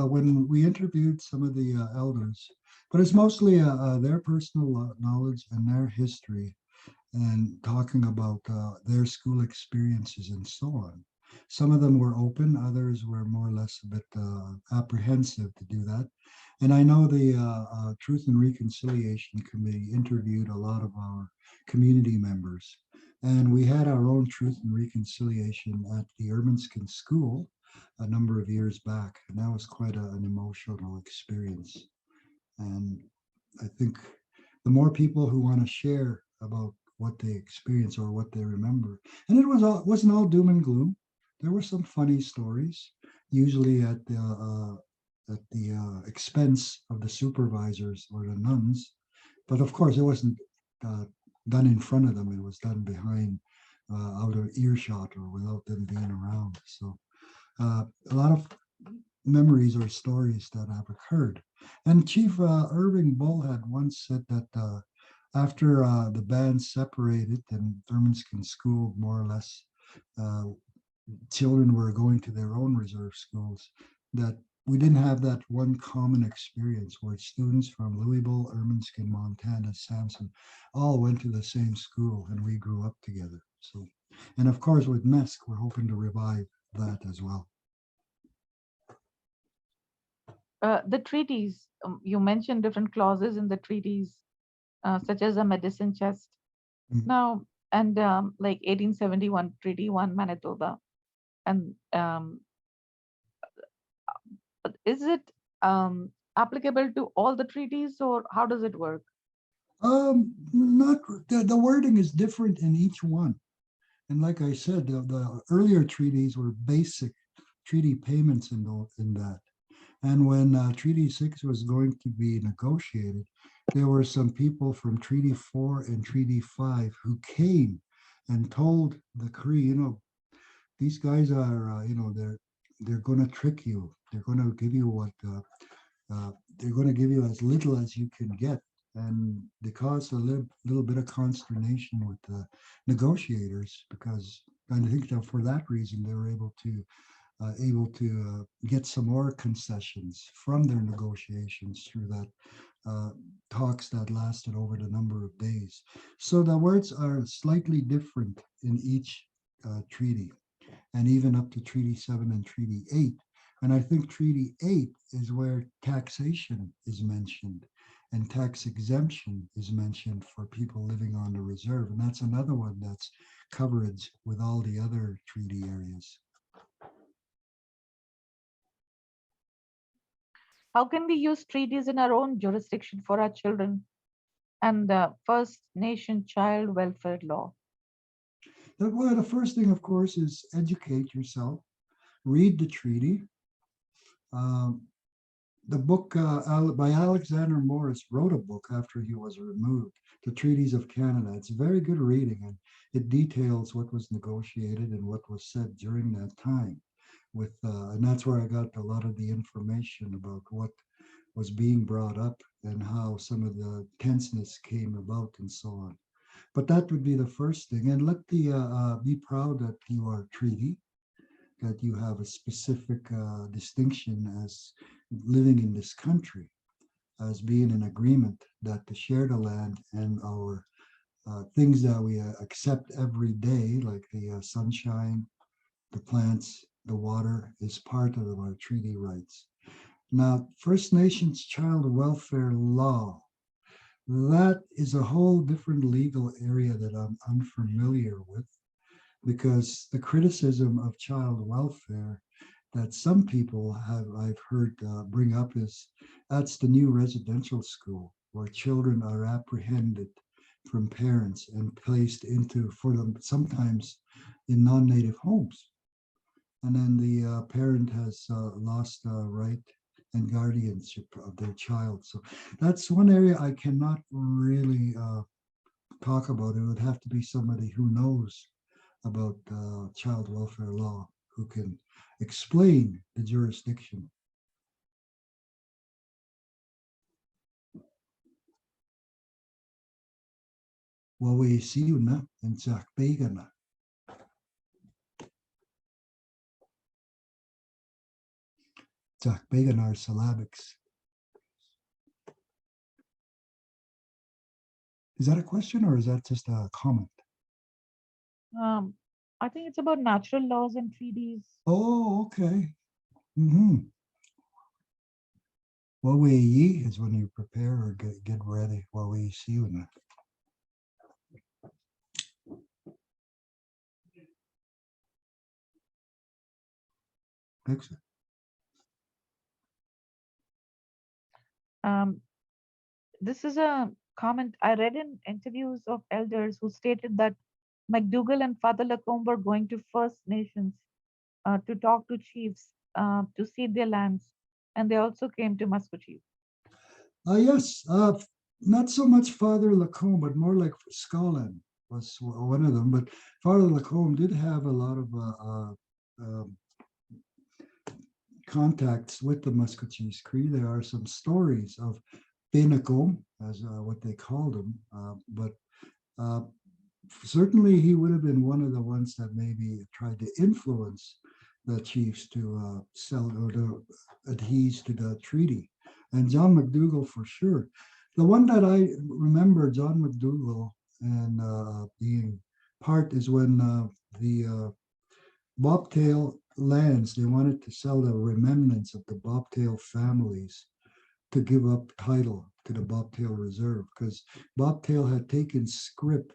when we interviewed some of the elders, but it's mostly their personal knowledge and their history, and talking about their school experiences and so on. Some of them were open, others were more or less a bit apprehensive to do that. And I know the Truth and Reconciliation Committee interviewed a lot of our community members. And we had our own Truth and Reconciliation at the Ermineskin School a number of years back. And that was quite an emotional experience. And I think the more people who want to share about what they experience or what they remember, and it wasn't all doom and gloom. There were some funny stories, usually at the expense of the supervisors or the nuns. But of course, it wasn't uh, done in front of them. It was done behind, out of earshot or without them being around. So a lot of memories or stories that have occurred. And Chief Irving Bull had once said that after the band separated and Ermineskin School, more or less, uh, children were going to their own reserve schools, that we didn't have that one common experience where students from Louisville, Ermineskin, Montana, Sampson, all went to the same school and we grew up together. So, and of course with MESC, we're hoping to revive that as well. The treaties, you mentioned different clauses in the treaties, such as a medicine chest. Mm. Now, and like 1871 Treaty 1 Manitoba. And is it applicable to all the treaties, or how does it work? Not the wording is different in each one. And like I said, the earlier treaties were basic treaty payments in that. And when Treaty 6 was going to be negotiated, there were some people from Treaty 4 and Treaty 5 who came and told the Cree, these guys are, they're going to trick you. They're going to give you they're going to give you as little as you can get. And they caused a little bit of consternation with the negotiators because I think that for that reason they were able to get some more concessions from their negotiations through that talks that lasted over the number of days. So the words are slightly different in each treaty, and even up to Treaty 7 and Treaty 8. And I think Treaty 8 is where taxation is mentioned and tax exemption is mentioned for people living on the reserve. And that's another one that's coverage with all the other treaty areas. How can we use treaties in our own jurisdiction for our children and the First Nation child welfare law? Well, the first thing, of course, is educate yourself, read the treaty. Um, the book by Alexander Morris wrote a book after he was removed, The Treaties of Canada. It's very good reading, and it details what was negotiated and what was said during that time. And that's where I got a lot of the information about what was being brought up and how some of the tenseness came about and so on. But that would be the first thing, and let the be proud that you are treaty, that you have a specific distinction as living in this country, as being in agreement that to share the land and our things that we accept every day, like the sunshine, the plants, the water, is part of our treaty rights. Now, First Nations child welfare law, that is a whole different legal area that I'm unfamiliar with because the criticism of child welfare that some people have I've heard bring up is that's the new residential school where children are apprehended from parents and placed into for them sometimes in non-native homes, and then the parent has lost right and guardianship of their child. So that's one area I cannot really talk about. It would have to be somebody who knows about child welfare law who can explain the jurisdiction. Wawe siuna and Zach Begana. Zach Begana are syllabics. Is that a question or is that just a comment? Um, I think it's about natural laws and treaties. Oh, okay. Mm-hmm. Wawe yi is when you prepare or get ready. Wawe siuna. Excellent. Um, this is a comment I read in interviews of elders who stated that McDougall and Father Lacombe were going to First Nations to talk to chiefs to cede their lands, and they also came to Muscogee. Yes, not so much Father Lacombe, but more like Scotland was one of them. But Father Lacombe did have a lot of contacts with the Muscogees Cree. There are some stories of Benacombe, as what they called him, but uh, certainly he would have been one of the ones that maybe tried to influence the chiefs to sell or to adhere to the treaty. And John McDougall for sure. The one that I remember John McDougall and being part is when the bobtail lands, they wanted to sell the remnants of the bobtail families to give up title to the bobtail reserve because bobtail had taken scrip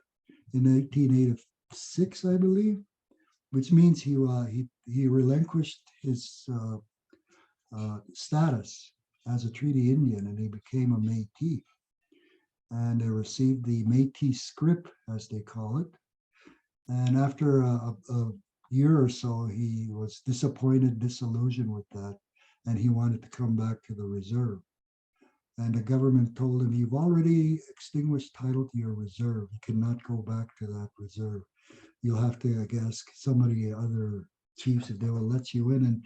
in 1886, I believe, which means he relinquished his status as a treaty Indian and he became a Métis, and they received the Métis scrip, as they call it. And after a year or so, he was disappointed, disillusioned with that, and he wanted to come back to the reserve. And the government told him, you've already extinguished title to your reserve. You cannot go back to that reserve. You'll have to, I guess, somebody, other chiefs, if they will let you in. And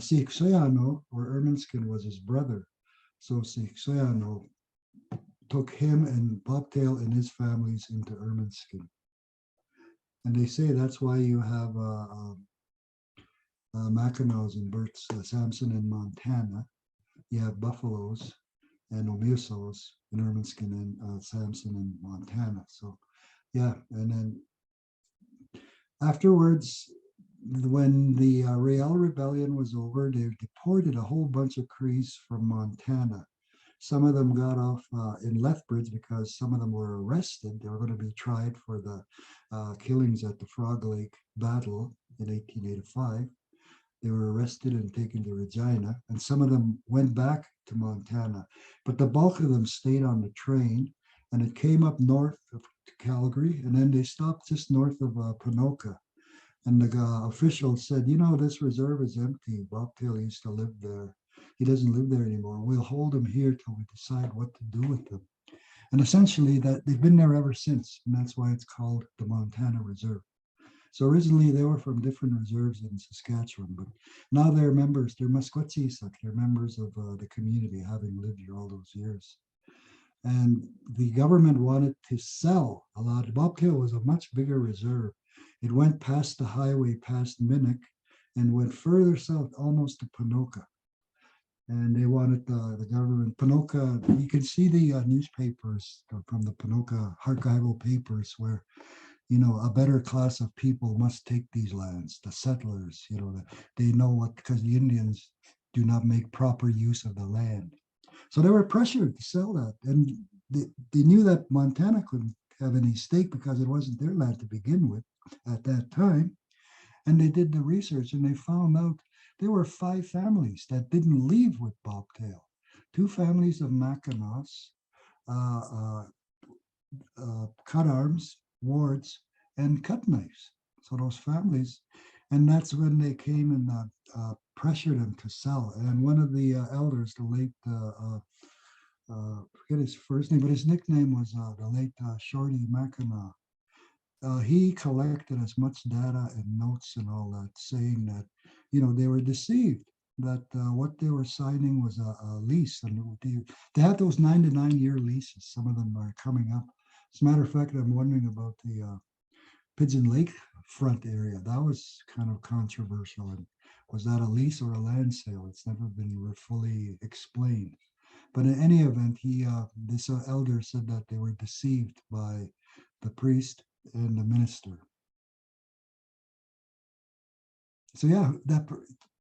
Soyano, or Ermineskin, was his brother. So Soyano took him and Bobtail and his families into Ermineskin. And they say that's why you have Mackinaws and Bert's Sampson in Montana. You have buffaloes and Omusos in Ermineskin and Sampson in Montana. So yeah, and then afterwards, when the Riel Rebellion was over, they deported a whole bunch of Crees from Montana. Some of them got off in Lethbridge because some of them were arrested. They were going to be tried for the killings at the Frog Lake battle in 1885. They were arrested and taken to Regina, and some of them went back to Montana, but the bulk of them stayed on the train, and it came up north of Calgary, and then they stopped just north of Ponoka. And the official said, you know, this reserve is empty. Bob Taylor used to live there. He doesn't live there anymore. We'll hold him here till we decide what to do with him. And essentially that they've been there ever since. And that's why it's called the Montana Reserve. So originally they were from different reserves in Saskatchewan, but now they're members, they're Musquetsisak, they're members of the community, having lived here all those years. And the government wanted to sell a lot. Bobtail was a much bigger reserve. It went past the highway, past Minnick, and went further south, almost to Ponoka. And they wanted the government, Ponoka, you can see the newspapers from the Ponoka archival papers where, you know, a better class of people must take these lands, the settlers, you know, they know what, because the Indians do not make proper use of the land. So they were pressured to sell that. And they knew that Montana couldn't have any stake because it wasn't their land to begin with at that time. And they did the research and they found out there were 5 families that didn't leave with Bobtail. 2 families of Mackinaws, uh, uh, cut arms, wards, and Cutknives. So those families, and that's when they came and pressured him to sell. And one of the elders, the late, forget his first name, but his nickname was the late Shorty Mackinaw. He collected as much data and notes and all that, saying that, you know, they were deceived that what they were signing was a lease, and they had those 9 to 9 year leases. Some of them are coming up. As a matter of fact, I'm wondering about the Pigeon Lake front area. That was kind of controversial. And was that a lease or a land sale? It's never been fully explained. But in any event, this elder said that they were deceived by the priest and the minister. So yeah,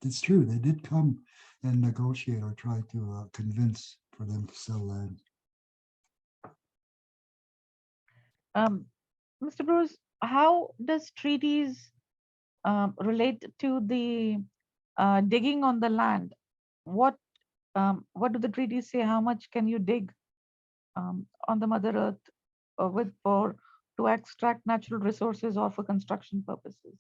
it's true. They did come and negotiate or try to convince for them to sell land. Um, Mr. Bruce, how does treaties relate to the digging on the land? What what do the treaties say? How much can you dig on the Mother Earth with for to extract natural resources or for construction purposes?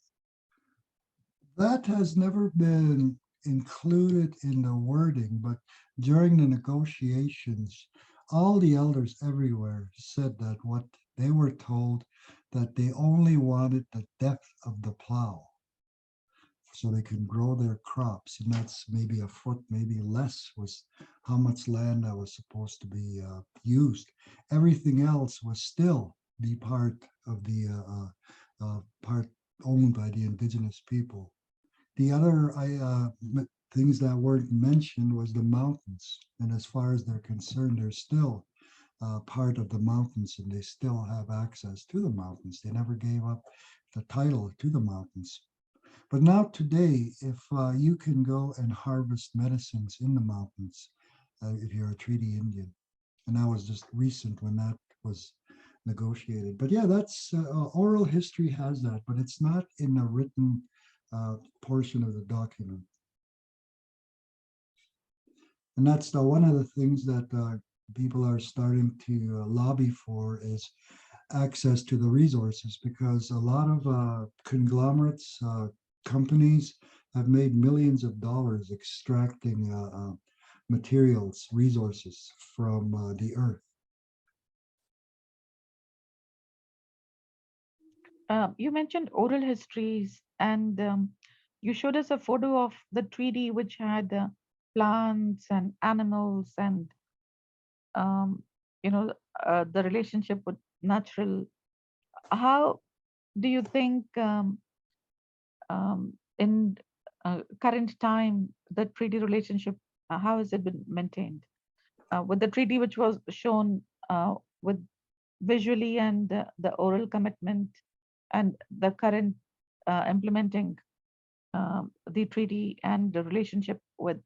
That has never been included in the wording, but during the negotiations, all the elders everywhere said that what they were told that they only wanted the depth of the plow so they can grow their crops. And that's maybe a foot, maybe less was how much land that was supposed to be used. Everything else was still be part of the part owned by the indigenous people. The other things that weren't mentioned was the mountains. And as far as they're concerned, they're still part of the mountains and they still have access to the mountains. They never gave up the title to the mountains. But now today, if you can go and harvest medicines in the mountains, if you're a treaty Indian, and that was just recent when that was negotiated. But yeah, that's oral history has that, but it's not in the written portion of the document. And that's one of the things that people are starting to lobby for is access to the resources, because a lot of conglomerates, companies, have made millions of dollars extracting materials, resources from the earth. You mentioned oral histories, and you showed us a photo of the treaty which had plants and animals and um, you know the relationship with natural. How do you think in current time the treaty relationship, how has it been maintained with the treaty which was shown with visually and the oral commitment and the current implementing the treaty and the relationship with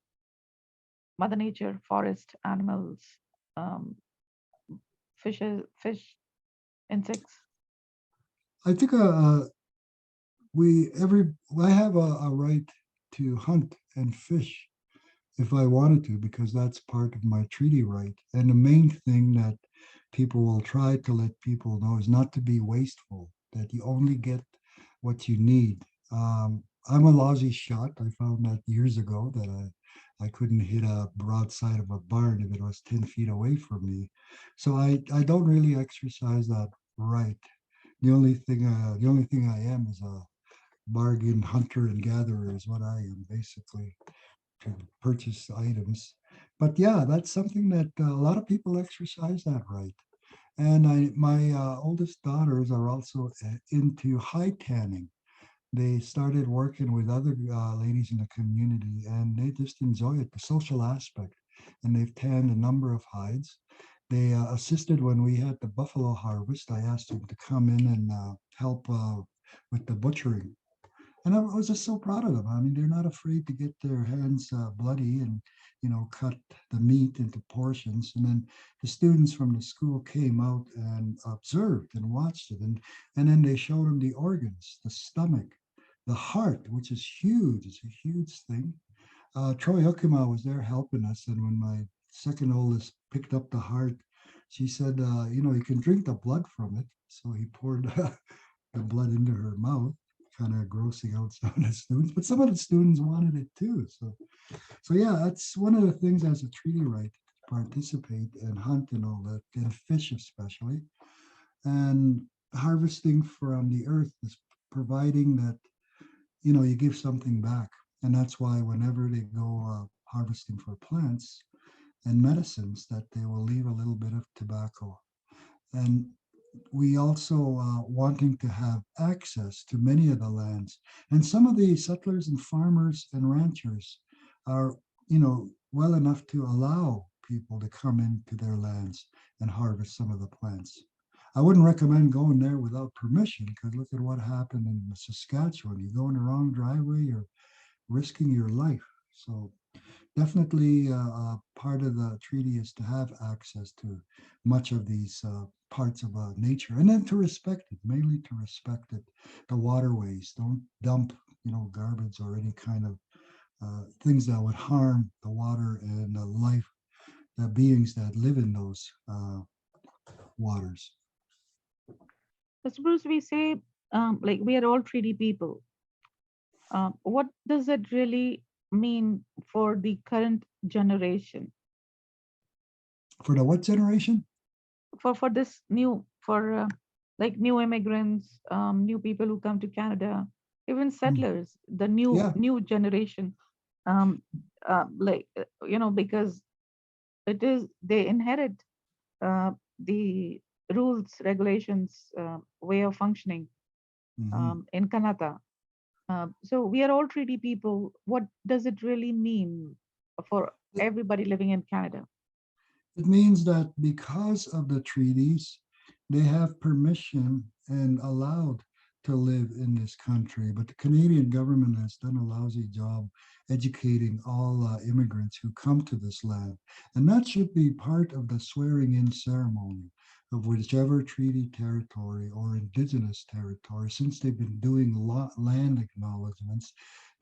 mother nature, forest, animals, um, fish, insects? I think we every I have a right to hunt and fish if I wanted to, because that's part of my treaty right. And the main thing that people will try to let people know is not to be wasteful, that you only get what you need. I'm a lousy shot. I found that years ago that I couldn't hit a broadside of a barn if it was 10 feet away from me. So I don't really exercise that right. The only thing I am is a bargain hunter and gatherer is what I am basically, to purchase items. But yeah, that's something that a lot of people exercise that right. And my oldest daughters are also into high tanning. They started working with other ladies in the community, and they just enjoy it, the social aspect. And they've tanned a number of hides. They assisted when we had the buffalo harvest. I asked them to come in and help with the butchering, and I was just so proud of them. I mean, they're not afraid to get their hands bloody and, cut the meat into portions. And then the students from the school came out and observed and watched it. And then they showed them the organs, the stomach, the heart, which is huge. It's a huge thing. Troy Hookiма was there helping us. And when my second oldest picked up the heart, she said, you can drink the blood from it. So he poured the blood into her mouth, kind of grossing out some of the students, but some of the students wanted it too. So yeah, that's one of the things as a treaty right to participate and hunt and all that, and fish especially, and harvesting from the earth is providing that you give something back, and that's why whenever they go harvesting for plants and medicines, that they will leave a little bit of tobacco. And we also wanting to have access to many of the lands. And some of the settlers and farmers and ranchers are, well enough to allow people to come into their lands and harvest some of the plants. I wouldn't recommend going there without permission, because look at what happened in Saskatchewan. You go in the wrong driveway, you're risking your life. So definitely part of the treaty is to have access to much of these parts of nature, and then to respect it, mainly to respect it. The waterways, don't dump, garbage or any kind of things that would harm the water and the life, the beings that live in those waters. Mr. Bruce, we say like we are all treaty people. What does it really mean for the current generation? For the what generation? For this new for like new immigrants, new people who come to Canada, even Hmm. settlers, the new Yeah. new generation, um, because it is they inherit uh, the rules, regulations, way of functioning Mhm. in Canada. So we are all treaty people. What does it really mean for everybody living in Canada? It means that because of the treaties, they have permission and allowed to live in this country. But the Canadian government has done a lousy job educating all immigrants who come to this land. And that should be part of the swearing in ceremony of whichever treaty territory or indigenous territory, since they've been doing land acknowledgements,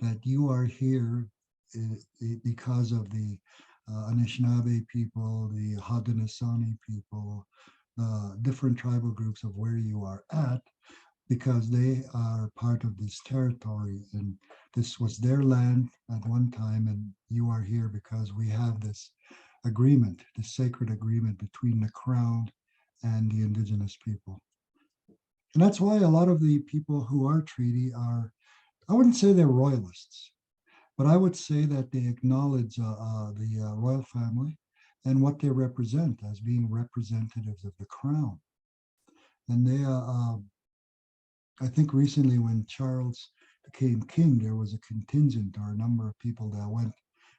that you are here because of the Anishinaabe people, the Haudenosaunee people, the different tribal groups of where you are at, because they are part of this territory, and this was their land at one time, and you are here because we have this agreement, this sacred agreement between the crown and the indigenous people. And that's why a lot of the people who are treaty are, I wouldn't say they're royalists, but I would say that they acknowledge the royal family and what they represent as being representatives of the crown. And I think recently when Charles became king, there was a contingent or a number of people that went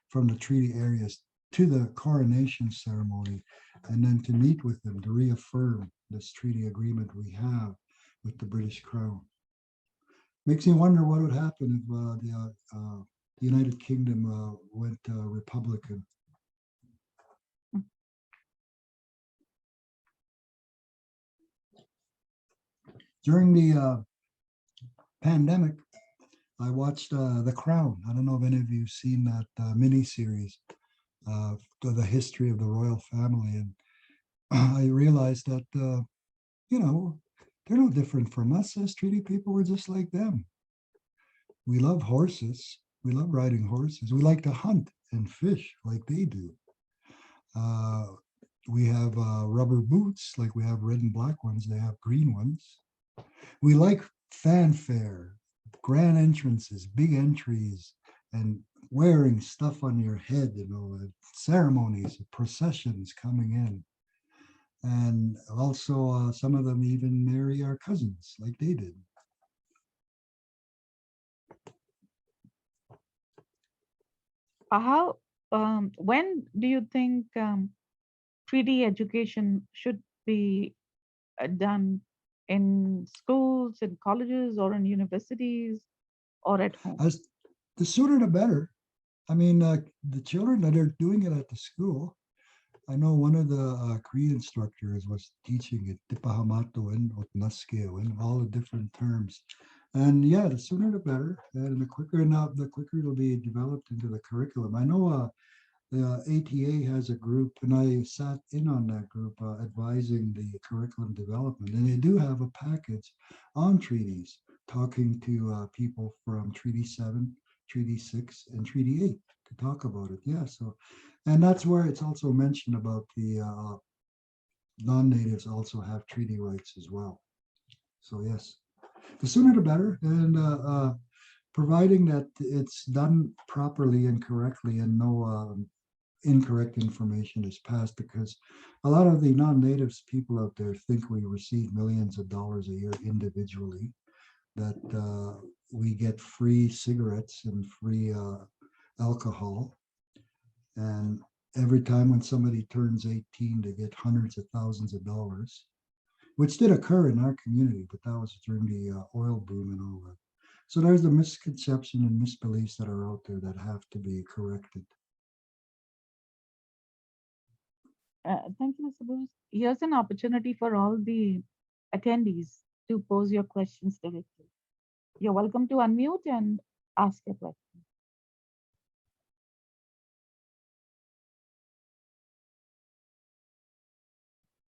from the treaty areas to the coronation ceremony and then to meet with them to reaffirm this treaty agreement we have with the British Crown. Makes me wonder what would happen if the United Kingdom went Republican. During the pandemic, I watched The Crown. I don't know if any of you have seen that mini series of the history of the royal family, and I realized that you know they're no different from us as treaty people. We're just like them. We love horses. We love riding horses. We like to hunt and fish like they do. Uh, we have rubber boots, like we have red and black ones. They have green ones. We like fanfare, grand entrances, big entries, and wearing stuff on your head, ceremonies, processions coming in. And also, some of them even marry our cousins like they did. How, when do you think 3D education should be done in schools, in colleges, or in universities, or at home? As the sooner the better. I mean, the children that are doing it at the school, I know one of the Cree instructors was teaching it, Tipahamatoan, Otnaskewin, all the different terms. And yeah, the sooner the better, and the quicker it'll be developed into the curriculum. I know the ATA has a group, and I sat in on that group advising the curriculum development, and they do have a package on treaties, talking to people from Treaty 7, Treaty 6, and Treaty 8 to talk about it. Yeah, so, and that's where it's also mentioned about the non-natives also have treaty rights as well. So yes, the sooner the better, and providing that it's done properly and correctly, and no incorrect information is passed, because a lot of the non-natives people out there think we receive millions of dollars a year individually, that we get free cigarettes and free alcohol, and every time when somebody turns 18 they get hundreds of thousands of dollars, which did occur in our community, but that was during the oil boom and all that. So there's the misconception and misbeliefs that are out there that have to be corrected. Thank you, Mr. Bruce. Here's an opportunity for all the attendees to pose your questions directly. You're welcome to unmute and ask your question.